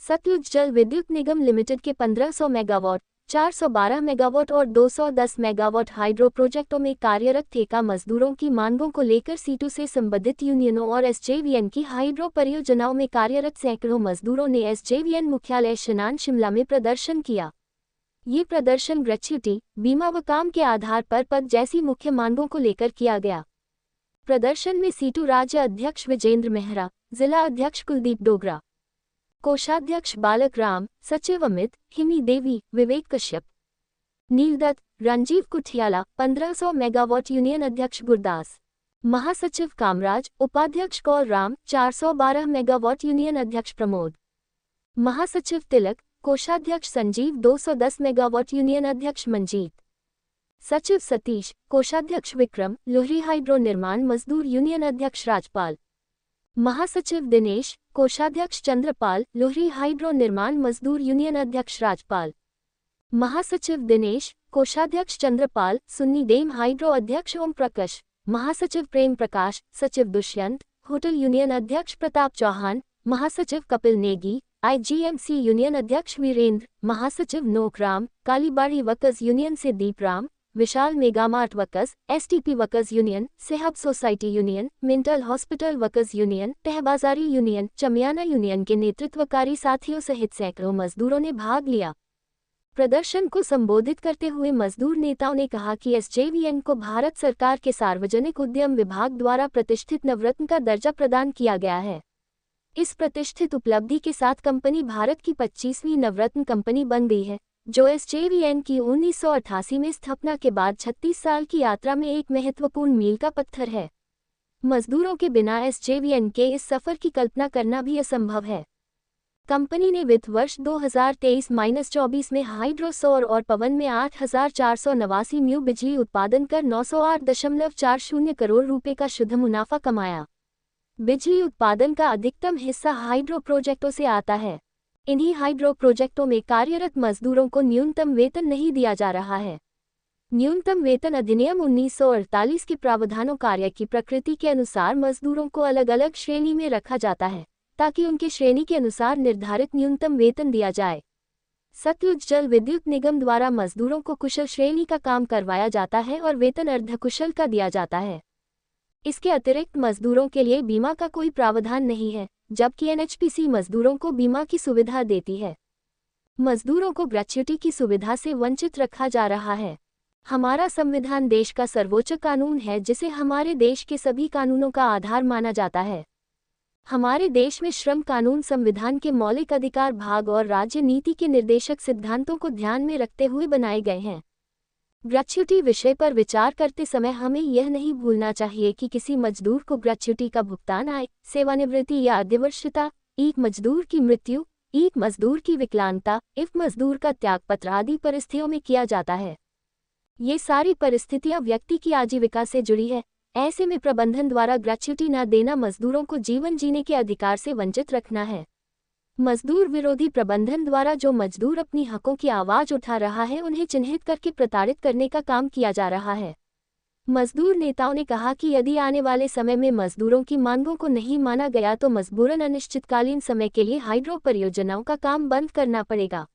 सतलुज जल विद्युत निगम लिमिटेड के 1500 मेगावाट, 412 मेगावाट और 210 मेगावाट हाइड्रो प्रोजेक्टों में कार्यरत ठेका मजदूरों की मांगों को लेकर सीटू से संबंधित यूनियनों और एसजेवीएन की हाइड्रो परियोजनाओं में कार्यरत सैकड़ों मजदूरों ने एसजेवीएन मुख्यालय शनान शिमला में प्रदर्शन किया। ये प्रदर्शन ग्रेच्युटी, बीमा व काम के आधार पर पद जैसी मुख्य मांगों को लेकर किया गया। प्रदर्शन में सीटू राज्य अध्यक्ष विजेंद्र मेहरा, जिला अध्यक्ष कुलदीप डोगरा, कोषाध्यक्ष बालक राम, सचिव अमित, हिमी देवी, विवेक कश्यप, नीलदत्त, रंजीव कुठियाला, 1500 मेगावाट यूनियन अध्यक्ष गुरदास, महासचिव कामराज, उपाध्यक्ष कौल राम, 412 मेगावाट यूनियन अध्यक्ष प्रमोद, महासचिव तिलक, कोषाध्यक्ष संजीव, 210 मेगावाट यूनियन अध्यक्ष मंजीत, सचिव सतीश, कोषाध्यक्ष विक्रम, लोहरी हाइड्रो निर्माण मजदूर यूनियन अध्यक्ष राजपाल, महासचिव दिनेश, कोषाध्यक्ष चंद्रपाल, लोहरी हाइड्रो निर्माण मजदूर यूनियन अध्यक्ष राजपाल, महासचिव दिनेश, कोषाध्यक्ष चंद्रपाल, सुन्नी डेम हाइड्रो अध्यक्ष ओम प्रकाश, महासचिव प्रेम प्रकाश, सचिव दुष्यंत, होटल यूनियन अध्यक्ष प्रताप चौहान, महासचिव कपिल नेगी, आईजीएमसी यूनियन अध्यक्ष वीरेंद्र, महासचिव नोकराम, कालीबाड़ी वकस यूनियन से Deepram, Vishal Megamart workers, STP workers union, सेहब society union, mental hospital workers union, तहबाजारी यूनियन, चमियाना यूनियन के नेतृत्वकारी साथियों सहित सैकड़ों मजदूरों ने भाग लिया। प्रदर्शन को संबोधित करते हुए मजदूर नेताओं ने कहा कि एसजेवीएन को भारत सरकार के सार्वजनिक उद्यम विभाग द्वारा प्रतिष्ठित नवरत्न का दर्जा प्रदान किया गया है। इस प्रतिष्ठित उपलब्धि के साथ कंपनी भारत की 25वीं नवरत्न कंपनी बन गई है, जो एसजेवीएन की 1988 में स्थापना के बाद 36 साल की यात्रा में एक महत्वपूर्ण मील का पत्थर है। मजदूरों के बिना एसजेवीएन के इस सफर की कल्पना करना भी असंभव है। कंपनी ने वित्त वर्ष 2023-24 में हाइड्रो, सौर और पवन में 8,489 म्यू बिजली उत्पादन कर 908.40 करोड़ रुपए का शुद्ध मुनाफा कमाया। बिजली उत्पादन का अधिकतम हिस्सा हाइड्रो प्रोजेक्टों से आता है। इन्हीं हाइड्रो प्रोजेक्टों में कार्यरत मजदूरों को न्यूनतम वेतन नहीं दिया जा रहा है। न्यूनतम वेतन अधिनियम 1948 के प्रावधानों कार्य की प्रकृति के अनुसार मजदूरों को अलग अलग श्रेणी में रखा जाता है, ताकि उनके श्रेणी के अनुसार निर्धारित न्यूनतम वेतन दिया जाए। सतलुज जल विद्युत निगम द्वारा मजदूरों को कुशल श्रेणी का काम करवाया जाता है और वेतन अर्धकुशल का दिया जाता है। इसके अतिरिक्त मजदूरों के लिए बीमा का कोई प्रावधान नहीं है, जबकि एनएचपीसी मजदूरों को बीमा की सुविधा देती है। मजदूरों को ग्रेच्युटी की सुविधा से वंचित रखा जा रहा है। हमारा संविधान देश का सर्वोच्च कानून है, जिसे हमारे देश के सभी कानूनों का आधार माना जाता है। हमारे देश में श्रम कानून संविधान के मौलिक अधिकार भाग और राज्य नीति के निर्देशक सिद्धांतों को ध्यान में रखते हुए बनाए गए हैं। ग्रेच्युटी विषय पर विचार करते समय हमें यह नहीं भूलना चाहिए कि किसी मजदूर को ग्रेच्युटी का भुगतान आय, सेवानिवृत्ति या अध्यवश्यता, एक मजदूर की मृत्यु, एक मजदूर की विकलांगता, एक मजदूर का त्यागपत्र आदि परिस्थितियों में किया जाता है। ये सारी परिस्थितियां व्यक्ति की आजीविका से जुड़ी है। ऐसे में प्रबंधन द्वारा ग्रेच्युटी न देना मजदूरों को जीवन जीने के अधिकार से वंचित रखना है। मजदूर विरोधी प्रबंधन द्वारा जो मजदूर अपनी हकों की आवाज उठा रहा है, उन्हें चिन्हित करके प्रताड़ित करने का काम किया जा रहा है। मजदूर नेताओं ने कहा कि यदि आने वाले समय में मजदूरों की मांगों को नहीं माना गया तो मजबूरन अनिश्चितकालीन समय के लिए हाइड्रो परियोजनाओं का काम बंद करना पड़ेगा।